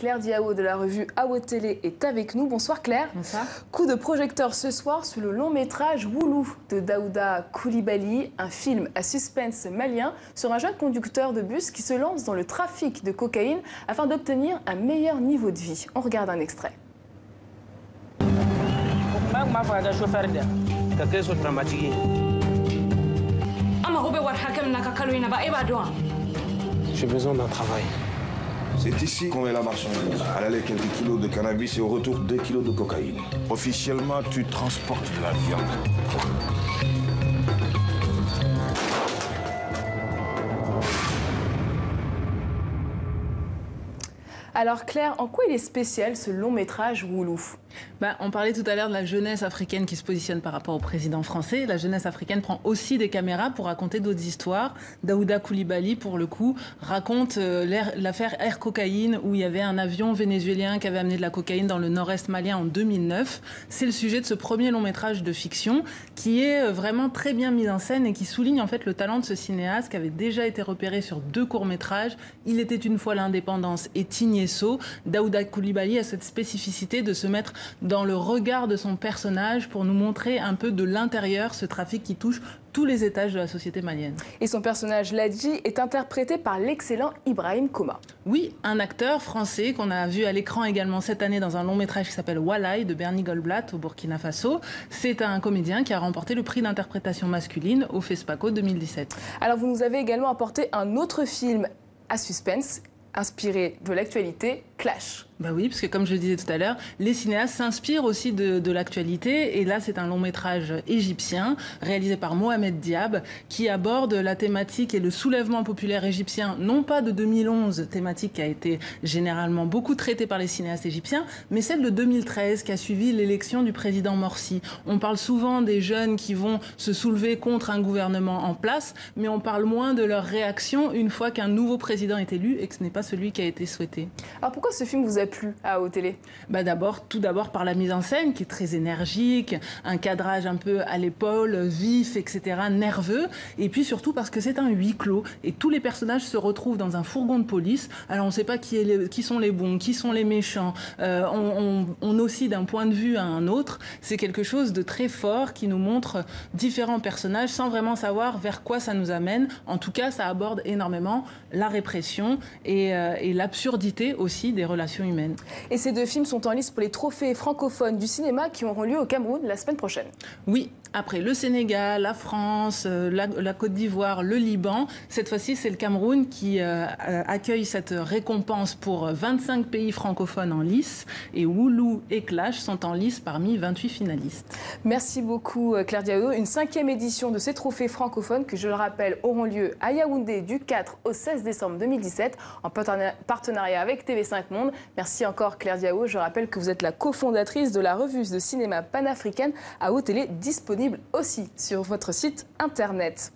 Claire Diao de la revue AO Télé est avec nous. Bonsoir Claire. Bonsoir. Coup de projecteur ce soir sur le long métrage Woulou de Daouda Coulibaly, un film à suspense malien sur un jeune conducteur de bus qui se lance dans le trafic de cocaïne afin d'obtenir un meilleur niveau de vie. On regarde un extrait. J'ai besoin d'un travail. C'est ici qu'on met la marchandise. À l'aller, quelques kilos de cannabis et au retour 2 kilos de cocaïne. Officiellement, tu transportes de la viande. Alors Claire, en quoi il est spécial ce long métrage Woulou ? On parlait tout à l'heure de la jeunesse africaine qui se positionne par rapport au président français. La jeunesse africaine prend aussi des caméras pour raconter d'autres histoires. Daouda Coulibaly, pour le coup, raconte l'affaire Air Cocaïne où il y avait un avion vénézuélien qui avait amené de la cocaïne dans le nord-est malien en 2009. C'est le sujet de ce premier long métrage de fiction qui est vraiment très bien mis en scène et qui souligne en fait le talent de ce cinéaste qui avait déjà été repéré sur 2 courts-métrages. Il était une fois l'indépendance et Tignesso. Daouda Coulibaly a cette spécificité de se mettre dans le regard de son personnage pour nous montrer un peu de l'intérieur ce trafic qui touche tous les étages de la société malienne. Et son personnage Ladji est interprété par l'excellent Ibrahim Koma. Oui, un acteur français qu'on a vu à l'écran également cette année dans un long métrage qui s'appelle Walai de Bernie Goldblatt au Burkina Faso. C'est un comédien qui a remporté le prix d'interprétation masculine au FESPACO 2017. Alors vous nous avez également apporté un autre film à suspense inspiré de l'actualité, Clash. Oui, parce que comme je le disais tout à l'heure, les cinéastes s'inspirent aussi de l'actualité. Et là, c'est un long métrage égyptien réalisé par Mohamed Diab qui aborde la thématique et le soulèvement populaire égyptien, non pas de 2011, thématique qui a été généralement beaucoup traitée par les cinéastes égyptiens, mais celle de 2013 qui a suivi l'élection du président Morsi. On parle souvent des jeunes qui vont se soulever contre un gouvernement en place, mais on parle moins de leur réaction une fois qu'un nouveau président est élu et que ce n'est pas celui qui a été souhaité. Alors pourquoi ce film vous a plu à AO Télé ? Tout d'abord par la mise en scène qui est très énergique, un cadrage un peu à l'épaule, vif, etc., nerveux, et puis surtout parce que c'est un huis clos et tous les personnages se retrouvent dans un fourgon de police. Alors on ne sait pas qui sont les bons, qui sont les méchants, on oscille d'un point de vue à un autre. C'est quelque chose de très fort qui nous montre différents personnages sans vraiment savoir vers quoi ça nous amène. En tout cas, ça aborde énormément la répression et l'absurdité aussi des relations humaines. Et ces 2 films sont en lice pour les trophées francophones du cinéma qui auront lieu au Cameroun la semaine prochaine. Oui, après le Sénégal, la France, la Côte d'Ivoire, le Liban, cette fois-ci c'est le Cameroun qui accueille cette récompense pour 25 pays francophones en lice et Woulou et Clash sont en lice parmi 28 finalistes. Merci beaucoup Claire Diao. Une 5e édition de ces trophées francophones que je le rappelle auront lieu à Yaoundé du 4 au 16 décembre 2017 en partenariat avec TV5 Monde. Merci encore Claire Diao. Je rappelle que vous êtes la cofondatrice de la revue de cinéma panafricaine AO Télé, disponible aussi sur votre site internet.